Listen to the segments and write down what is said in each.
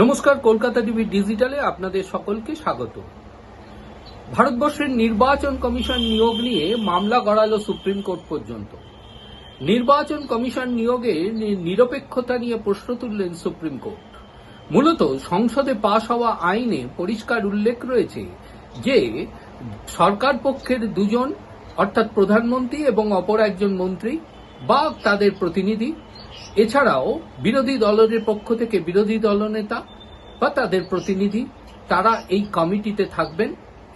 নমস্কার, কলকাতা টিভি ডিজিটালে আপনাদের সকলকে স্বাগত। ভারতবর্ষের নির্বাচন কমিশন নিয়োগ নিয়ে মামলা গড়ালো সুপ্রিম কোর্ট পর্যন্ত। নির্বাচন কমিশন নিয়োগে নিরপেক্ষতা নিয়ে প্রশ্ন তুললেন সুপ্রিম কোর্ট। মূলত সংসদে পাশ হওয়া আইনে পরিষ্কার উল্লেখ রয়েছে যে সরকার পক্ষের দুজন, অর্থাৎ প্রধানমন্ত্রী এবং অপর একজন মন্ত্রী বা তাদের প্রতিনিধি, এছাড়াও বিরোধী দলের পক্ষ থেকে বিরোধী দলনেতা বা তাদের প্রতিনিধি, তারা এই কমিটিতে থাকবেন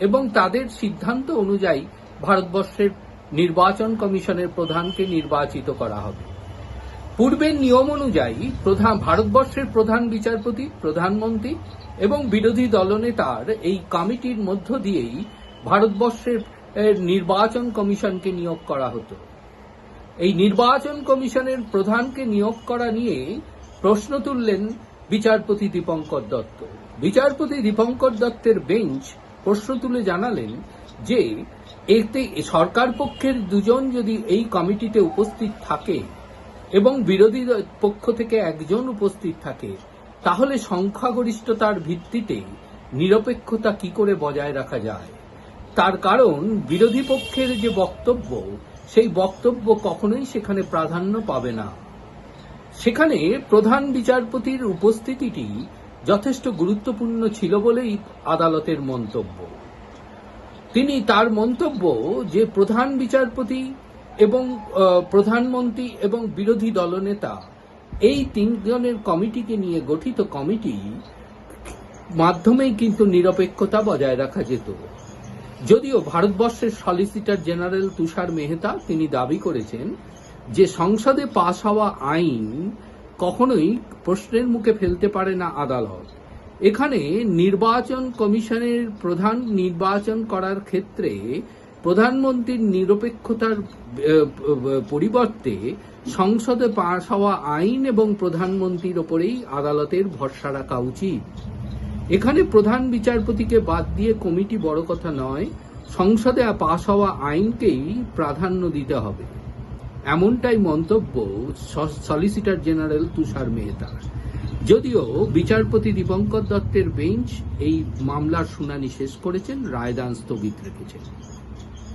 এবং তাদের সিদ্ধান্ত অনুযায়ী ভারতবর্ষের নির্বাচন কমিশনের প্রধানকে নির্বাচিত করা হবে। পূর্বের নিয়ম অনুযায়ী ভারতবর্ষের প্রধান বিচারপতি, প্রধানমন্ত্রী এবং বিরোধী দলনেতার এই কমিটির মধ্য দিয়েই ভারতবর্ষের নির্বাচন কমিশনকে নিয়োগ করা হতো। এই নির্বাচন কমিশনের প্রধানকে নিয়োগ করা নিয়ে প্রশ্ন তুললেন বিচারপতি দীপঙ্কর দত্ত। বিচারপতি দীপঙ্কর দত্তের বেঞ্চ প্রশ্ন তুলে জানালেন যে এতে সরকার পক্ষের দুজন যদি এই কমিটিতে উপস্থিত থাকে এবং বিরোধী পক্ষ থেকে একজন উপস্থিত থাকে, তাহলে সংখ্যাগরিষ্ঠতার ভিত্তিতে নিরপেক্ষতা কি করে বজায় রাখা যায়। তার কারণ, বিরোধী পক্ষের যে বক্তব্য, সেই বক্তব্য কখনোই সেখানে প্রাধান্য পাবে না। সেখানে প্রধান বিচারপতির উপস্থিতিটি যথেষ্ট গুরুত্বপূর্ণ ছিল বলেই আদালতের মন্তব্য। তার মন্তব্য যে প্রধান বিচারপতি এবং প্রধানমন্ত্রী এবং বিরোধী দলনেতা, এই তিনজনের কমিটিকে নিয়ে গঠিত কমিটি মাধ্যমেই কিন্তু নিরপেক্ষতা বজায় রাখা যেত। যদিও ভারতবর্ষের সলিসিটর জেনারেল তুষার মেহতা তিনি দাবি করেছেন যে সংসদে পাশ হওয়া আইন কখনোই প্রশ্নের মুখে ফেলতে পারে না আদালত। এখানে নির্বাচন কমিশনের প্রধান নির্বাচন করার ক্ষেত্রে প্রধানমন্ত্রীর নিরপেক্ষতার পরিবর্তে সংসদে পাশ হওয়া আইন এবং প্রধানমন্ত্রীর ওপরেই আদালতের ভরসা রাখা উচিত। এখানে প্রধান বিচারপতিকে বাদ দিয়ে কমিটি বড় কথা নয়, সংসদে পাশ হওয়া আইনকেই প্রাধান্য দিতে হবে, এমনটাই মন্তব্য সলিসিটর জেনারেল তুষার মেহতার। যদিও বিচারপতি দীপঙ্কর দত্তের বেঞ্চ এই মামলার শুনানি শেষ করেছেন, রায়দান স্থগিত রেখেছেন।